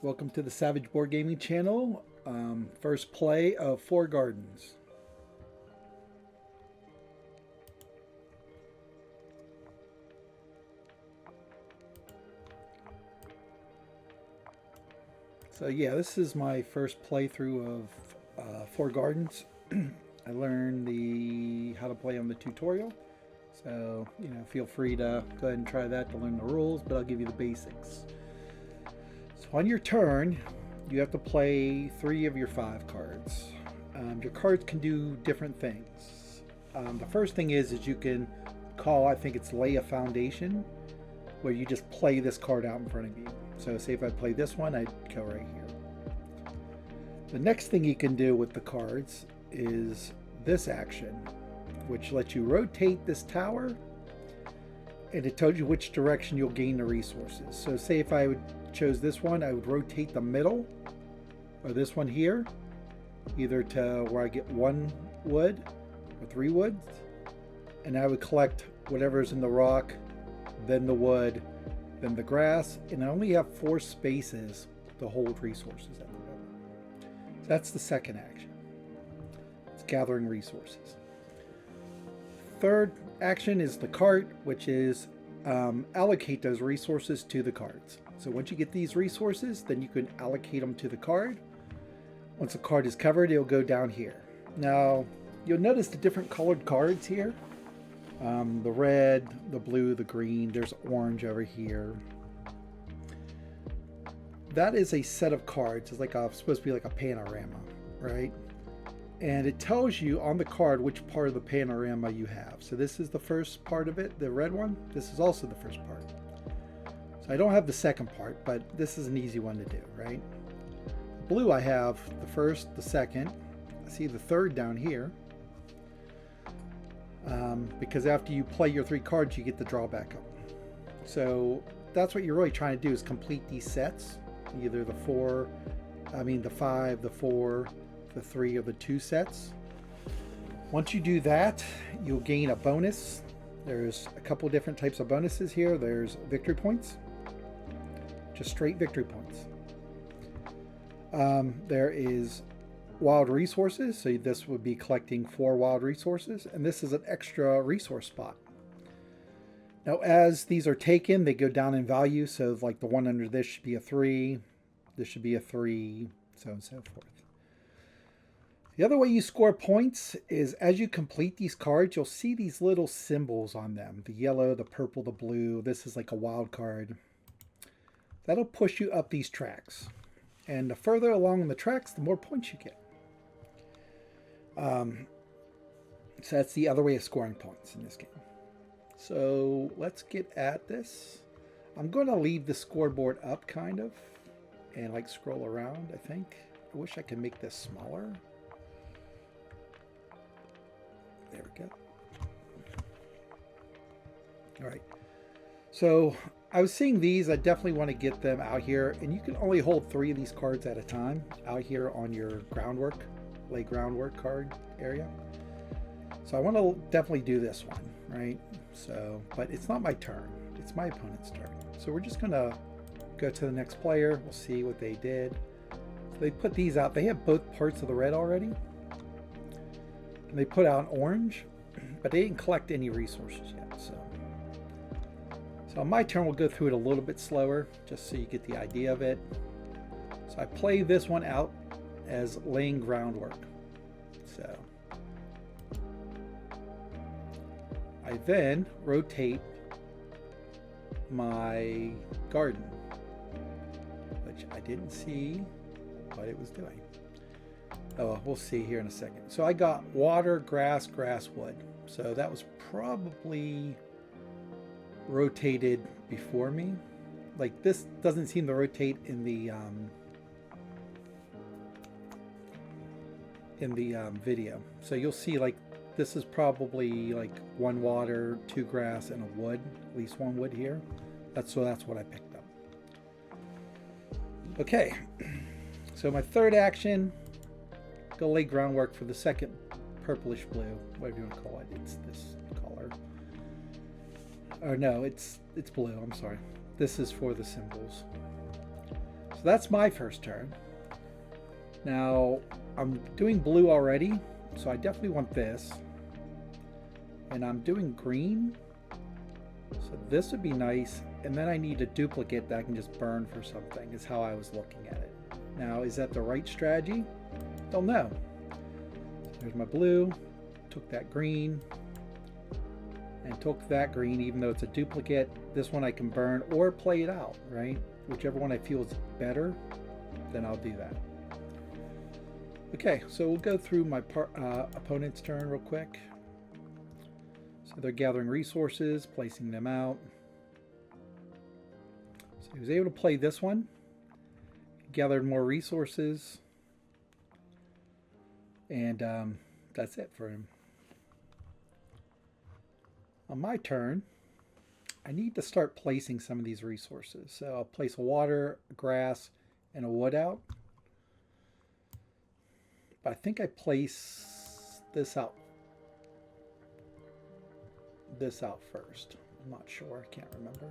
Welcome to the Savage Board Gaming channel. First play of Four Gardens. So yeah, this is my first playthrough of Four Gardens. I learned how to play on the tutorial. So, feel free to go ahead and try that to learn the rules, but I'll give you the basics. So on your turn, you have to play 3 of your 5 cards. Your cards can do different things. The first thing is you can call, I think it's lay a foundation, where you just play this card out in front of you. So say if I play this one, I'd go right here. The next thing you can do with the cards is this action, which lets you rotate this tower, and it tells you which direction you'll gain the resources. So say if I chose this one, I would rotate the middle, or this one here, either to where I get 1 wood or 3 woods, and I would collect whatever's in the rock, then the wood, then the grass, and I only have 4 spaces to hold resources at the moment. So that's the second action. It's gathering resources. Third action is the cart, which is allocate those resources to the cards. So once you get these resources, then you can allocate them to the card. Once the card is covered, it'll go down here. Now, you'll notice the different colored cards here. The red, the blue, the green, there's orange over here. That is a set of cards. It's like supposed to be like a panorama, right? And it tells you on the card which part of the panorama you have. So this is the first part of it, the red one. This is also the first part. So I don't have the second part, but this is an easy one to do, right? Blue, I have the first, the second. I see the third down here. Because after you play your 3 cards, you get the drawback up. So that's what you're really trying to do, is complete these sets. Either the 5, the 4, the 3, or the 2 sets. Once you do that, you'll gain a bonus. There's a couple different types of bonuses here. There's victory points, just straight victory points. There is wild resources, so this would be collecting 4 wild resources, and this is an extra resource spot. Now as these are taken, they go down in value, so like the one under this should be a 3, this should be a 3, so on and so forth. The other way you score points is as you complete these cards, you'll see these little symbols on them. The yellow, the purple, the blue. This is like a wild card. That'll push you up these tracks. And the further along the tracks, the more points you get. So that's the other way of scoring points in this game. So let's get at this. I'm going to leave the scoreboard up kind of and like scroll around, I think. I wish I could make this smaller. There we go. All right. So I was seeing these. I definitely want to get them out here. And you can only hold 3 of these cards at a time out here on your groundwork, lay groundwork card area. So I want to definitely do this one, right? So, but it's not my turn. It's my opponent's turn. So we're just going to go to the next player. We'll see what they did. So they put these out. They have both parts of the red already. And they put out orange, but they didn't collect any resources yet. So on my turn, we'll go through it a little bit slower, just so you get the idea of it. So I play this one out as laying groundwork. So I then rotate my garden, which I didn't see what it was doing. Oh, we'll see here in a second. So I got water, grass, wood. So that was probably rotated before me. Like this doesn't seem to rotate in the video. So you'll see like this is probably like 1 water, 2 grass, and a wood. At least 1 wood here. That's what I picked up. Okay. So my third action. Go lay groundwork for the second purplish blue, whatever you want to call it. It's this color. Or no, it's blue. I'm sorry. This is for the symbols. So that's my first turn. Now, I'm doing blue already, so I definitely want this. And I'm doing green, so this would be nice. And then I need a duplicate that I can just burn for something, is how I was looking at it. Now, is that the right strategy? Don't know. There's my blue, took that green, and took that green, even though it's a duplicate. This one I can burn or play it out, right? Whichever one I feel is better, then I'll do that. Okay, so we'll go through my opponent's turn real quick. So they're gathering resources, placing them out. So he was able to play this one. Gathered more resources. And that's it for him. On my turn, I need to start placing some of these resources. So I'll place a water, a grass, and a wood out. But I think I place this out first. I'm not sure. I can't remember.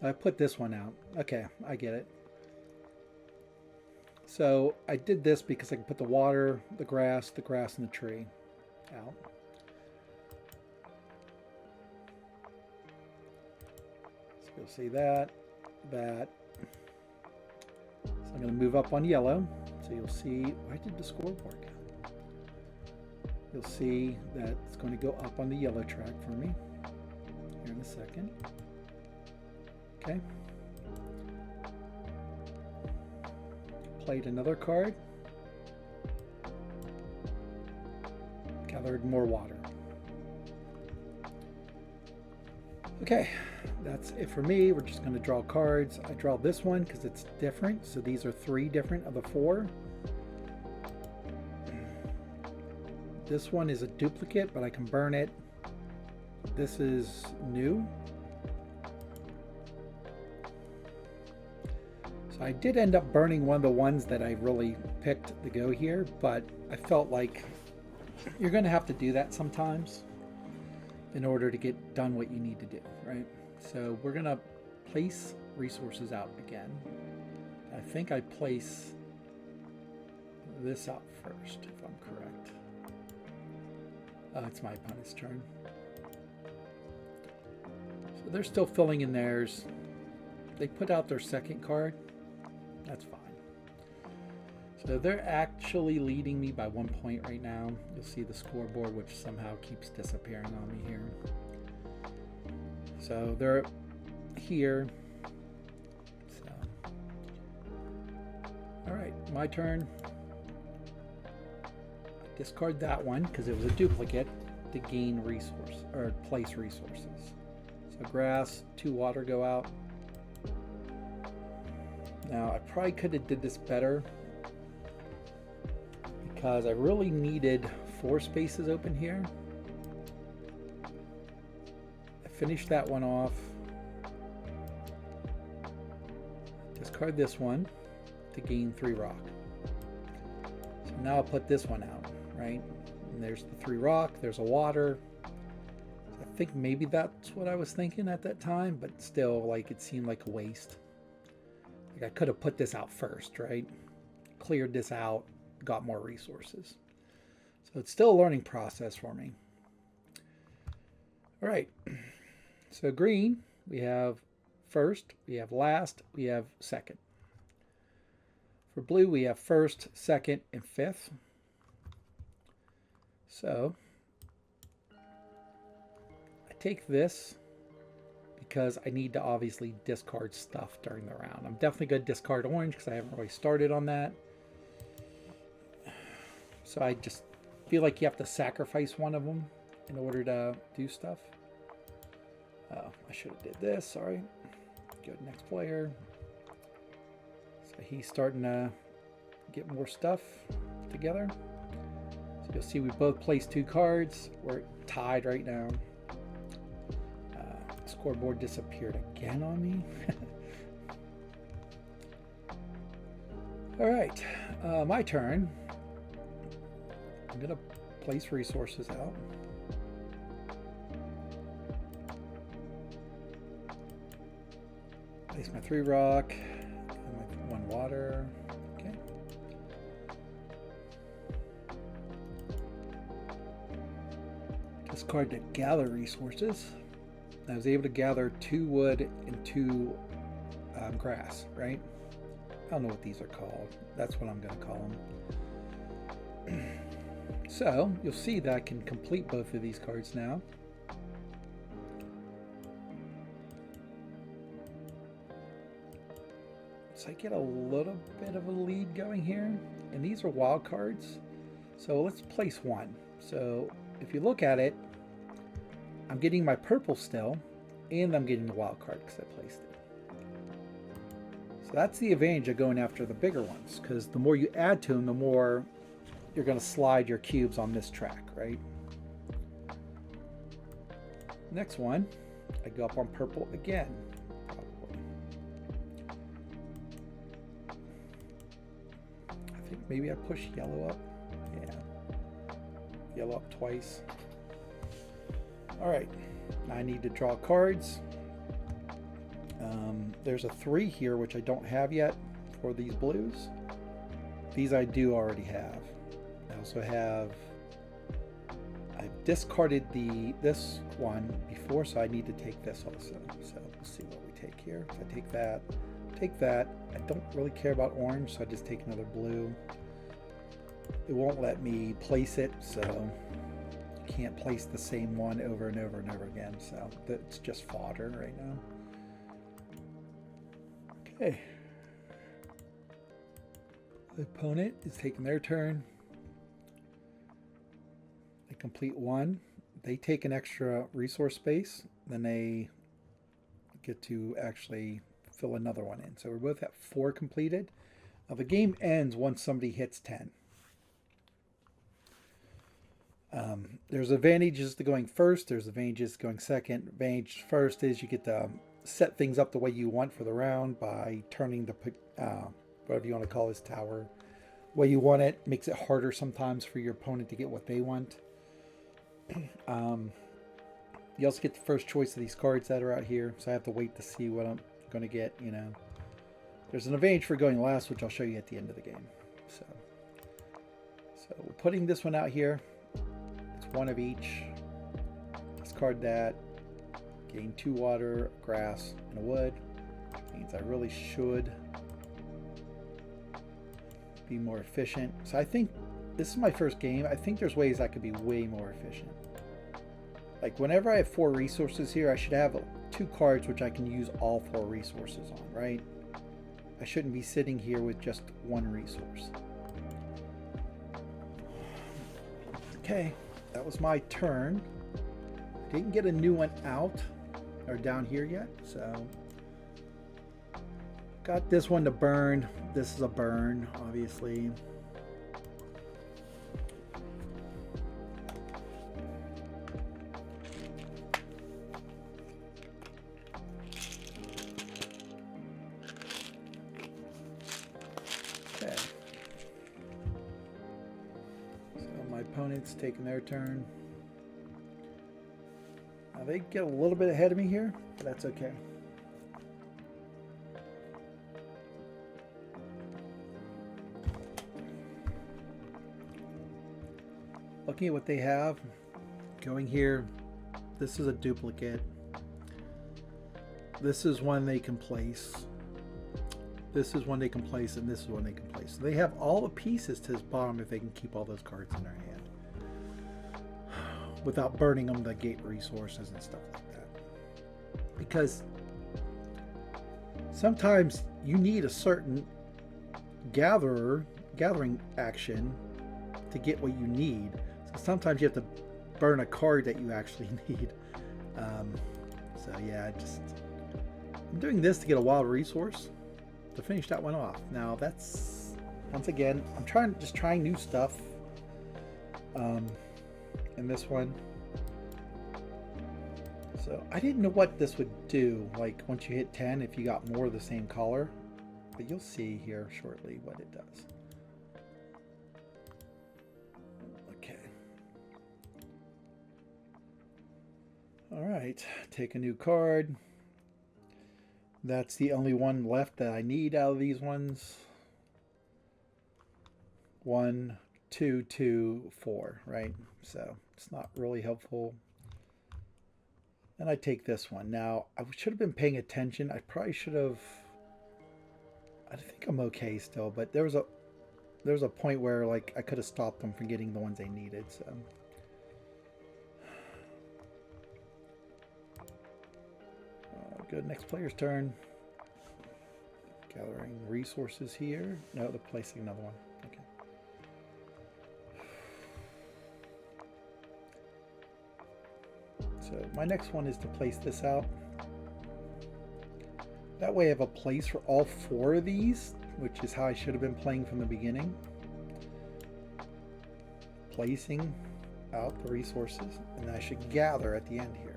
I put this one out. Okay, I get it. So I did this because I can put the water, the grass, and the tree out. So you'll see that. So I'm going to move up on yellow. So you'll see, why did the scoreboard go? You'll see that it's going to go up on the yellow track for me here in a second. Okay. Played another card. Gathered more water. Okay, that's it for me. We're just going to draw cards. I draw this one because it's different. So these are 3 different of the 4. This one is a duplicate, but I can burn it. This is new. So I did end up burning one of the ones that I really picked to go here, but I felt like you're going to have to do that sometimes in order to get done what you need to do, right? So we're going to place resources out again. I think I place this out first, if I'm correct. It's my opponent's turn. So they're still filling in theirs. They put out their second card. That's fine. So they're actually leading me by 1 point right now. You'll see the scoreboard, which somehow keeps disappearing on me here. So they're here. So, all right, my turn. Discard that one because it was a duplicate to gain resource or place resources. So grass, 2 water go out. Now I probably could have did this better because I really needed 4 spaces open here. I finished that one off. Discard this one to gain 3 rock. So now I'll put this one out, right? And there's the 3 rock, there's a water. I think maybe that's what I was thinking at that time, but still, like, it seemed like a waste. Like I could have put this out first, right? Cleared this out, got more resources. So it's still a learning process for me. All right. So green, we have first, we have last, we have second. For blue, we have first, second, and fifth. So I take this because I need to obviously discard stuff during the round. I'm definitely going to discard orange because I haven't really started on that. So I just feel like you have to sacrifice one of them in order to do stuff. Oh, I should have did this, sorry. Go to next player. So he's starting to get more stuff together. So you'll see we both placed 2 cards. We're tied right now. Scoreboard disappeared again on me. All right, my turn. I'm gonna place resources out. Place my 3 rock and my 1 water. Okay. Discard to gather resources. I was able to gather 2 wood and 2 grass, right? I don't know what these are called. That's what I'm going to call them. So you'll see that I can complete both of these cards now. So I get a little bit of a lead going here, and these are wild cards. So let's place one. So if you look at it, I'm getting my purple still, and I'm getting the wild card because I placed it. So that's the advantage of going after the bigger ones, because the more you add to them, the more you're going to slide your cubes on this track, right? Next one, I go up on purple again. Probably. I think maybe I push yellow up. Yeah. Yellow up twice. All right, now I need to draw cards. There's a 3 here, which I don't have yet for these blues. These I do already have. I also have, I've discarded this one before, so I need to take this also. So we'll see what we take here. So I take that. I don't really care about orange, so I just take another blue. It won't let me place it, so can't place the same one over and over and over again, so that's just fodder right now. Okay. The opponent is taking their turn. They complete one. They take an extra resource space, then they get to actually fill another one in. So we're both at 4 completed. Now the game ends once somebody hits 10. There's advantages to going first. There's advantages to going second. Advantage first is you get to set things up the way you want for the round by turning the whatever you want to call this tower the way you want it. Makes it harder sometimes for your opponent to get what they want. You also get the first choice of these cards that are out here, so I have to wait to see what I'm going to get. You know, there's an advantage for going last, which I'll show you at the end of the game. So we're putting this one out here. It's 1 of each. Discard that. Gain 2 water, grass, and a wood. Which means I really should be more efficient. So I think this is my first game. I think there's ways I could be way more efficient. Like whenever I have 4 resources here, I should have 2 cards which I can use all 4 resources on, right? I shouldn't be sitting here with just 1 resource. Okay, that was my turn. Didn't get a new one out or down here yet, so got this one to burn. This is a burn, obviously. Okay. So my opponent's taking their turn. Now they get a little bit ahead of me here, but that's okay. Looking at what they have, going here, this is a duplicate. This is one they can place. This is one they can place, and this is one they can place. So they have all the pieces to this bottom if they can keep all those cards in their hand without burning them to gate resources and stuff like that. Because sometimes you need a certain gathering action to get what you need. So sometimes you have to burn a card that you actually need. So yeah, I'm doing this to get a wild resource to finish that one off. Now that's, once again, I'm trying new stuff. In this one. So I didn't know what this would do, like once you hit 10, if you got more of the same color, but you'll see here shortly what it does. Okay. All right, take a new card. That's the only one left that I need out of these ones. 1, 2, 2, 4, right? So it's not really helpful. And I take this one. Now, I should have been paying attention. I probably should have... I think I'm okay still, but there was a point where like I could have stopped them from getting the ones they needed, so... Good, next player's turn. Gathering resources here. No, they're placing another one. Okay. So my next one is to place this out. That way I have a place for all 4 of these, which is how I should have been playing from the beginning. Placing out the resources, and I should gather at the end here.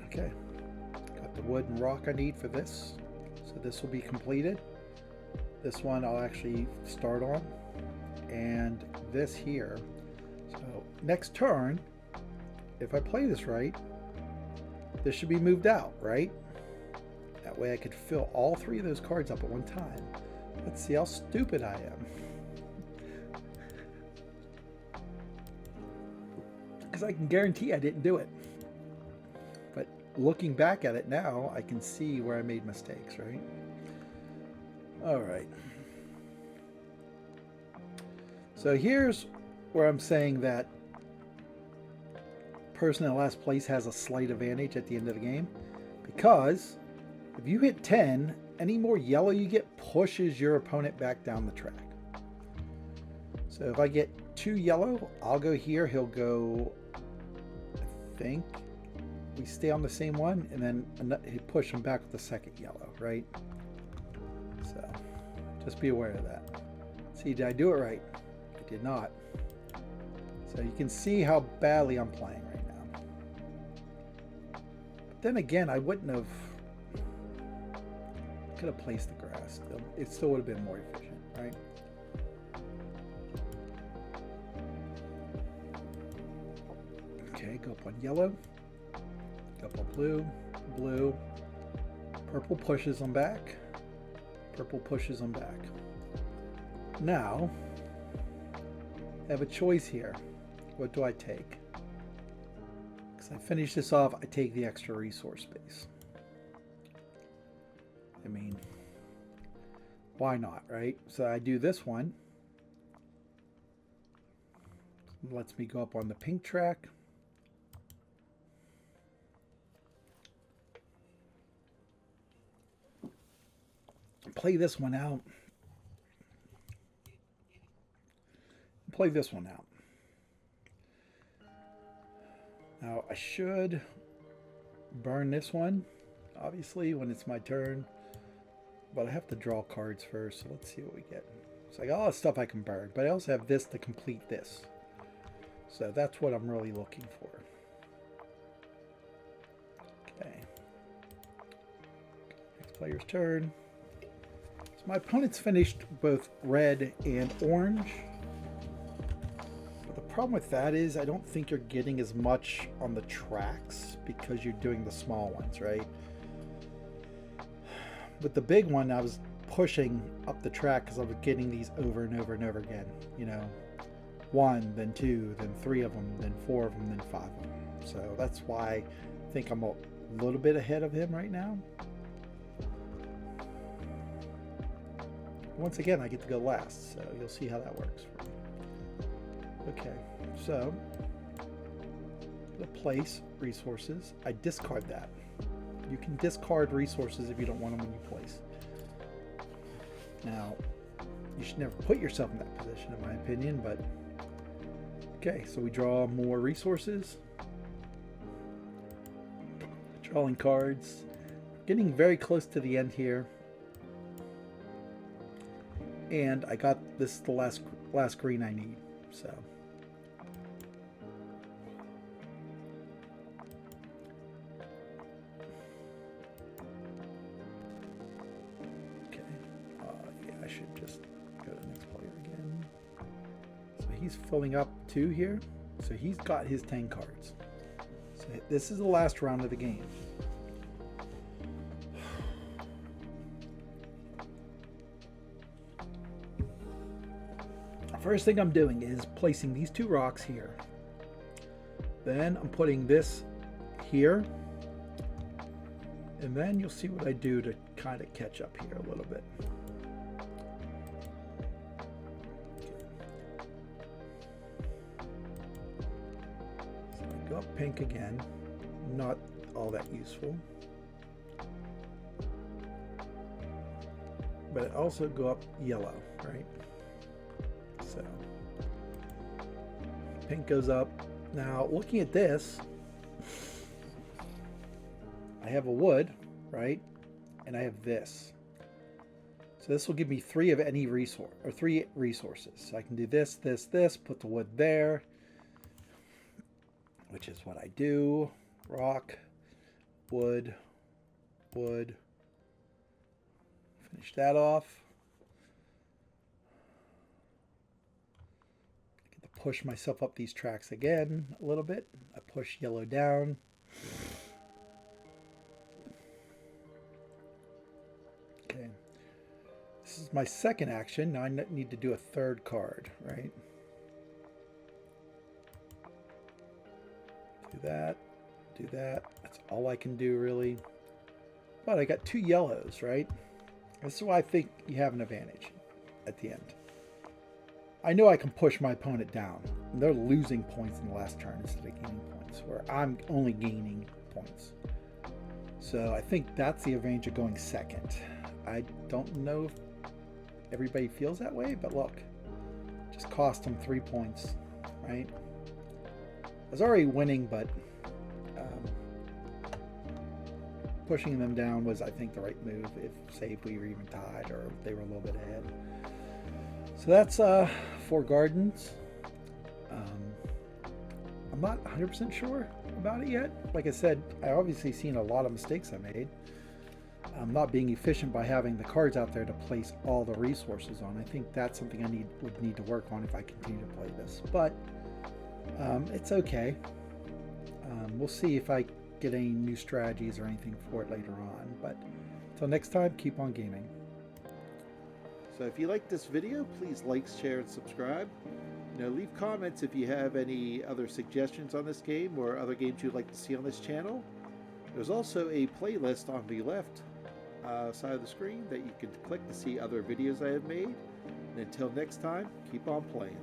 Okay, got the wood and rock I need for this. So this will be completed. This one I'll actually start on. And this here. So next turn, if I play this right, this should be moved out, right? That way I could fill all 3 of those cards up at one time. Let's see how stupid I am. Because I can guarantee I didn't do it. But looking back at it now, I can see where I made mistakes, right? All right. So here's where I'm saying that person in last place has a slight advantage at the end of the game, because if you hit 10, any more yellow you get pushes your opponent back down the track. So if I get 2 yellow, I'll go here, he'll go, I think we stay on the same one, and then he push him back with the second yellow, right? So just be aware of that. See, did I do it right? I did not. So you can see how badly I'm playing right now. But then again, I wouldn't have... could have placed the grass. It still would have been more efficient, right? Okay, go up on yellow. Go up on blue. Blue. Purple pushes them back. Purple pushes them back. Now, I have a choice here. What do I take? Because I finish this off, I take the extra resource space. I mean, why not, right? So I do this one. It lets me go up on the pink track. Play this one out. Play this one out. Now I should burn this one, obviously, when it's my turn. But I have to draw cards first, so let's see what we get. So I got all the stuff I can burn, but I also have this to complete this. So that's what I'm really looking for. Okay. Next player's turn. So my opponent's finished both red and orange. But the problem with that is I don't think you're getting as much on the tracks because you're doing the small ones, right? With the big one, I was pushing up the track because I was getting these over and over and over again. You know, 1, then 2, then 3 of them, then 4 of them, then 5 of them. So that's why I think I'm a little bit ahead of him right now. Once again, I get to go last, so you'll see how that works. Okay, so the place resources, I discard that. You can discard resources if you don't want them when you place. Now, you should never put yourself in that position, in my opinion, but okay, so we draw more resources. Drawing cards. Getting very close to the end here. And I got this the last green I need, so. he's filling up 2 here. So he's got his 10 cards. So this is the last round of the game. First thing I'm doing is placing these 2 rocks here. Then I'm putting this here. And then you'll see what I do to kind of catch up here a little bit. So I go up pink again. Not all that useful. But I also go up yellow, right? So pink goes up. Now looking at this, I have a wood, right? And I have this. So this will give me 3 of any resource, or 3 resources. So I can do this, this, this, put the wood there, which is what I do. Rock, wood, wood. Finish that off. Push myself up these tracks again a little bit. I push yellow down. Okay. This is my second action. Now I need to do a 3rd card, right? Do that. Do that. That's all I can do really. But I got 2 yellows, right? This is why I think you have an advantage at the end. I know I can push my opponent down. They're losing points in the last turn instead of gaining points, where I'm only gaining points. So I think that's the advantage of going second. I don't know if everybody feels that way, but look, just cost them 3 points, right? I was already winning, but pushing them down was, I think, the right move. If we were even tied or if they were a little bit ahead. So that's 4 gardens. I'm not 100% sure about it yet. Like I said, I obviously seen a lot of mistakes I made. I'm not being efficient by having the cards out there to place all the resources on. I think that's something I would need to work on if I continue to play this. But it's okay. We'll see if I get any new strategies or anything for it later on. But until next time, keep on gaming. So if you like this video, please like, share, and subscribe. Leave comments if you have any other suggestions on this game or other games you'd like to see on this channel. There's also a playlist on the left side of the screen that you can click to see other videos I have made. And until next time, keep on playing.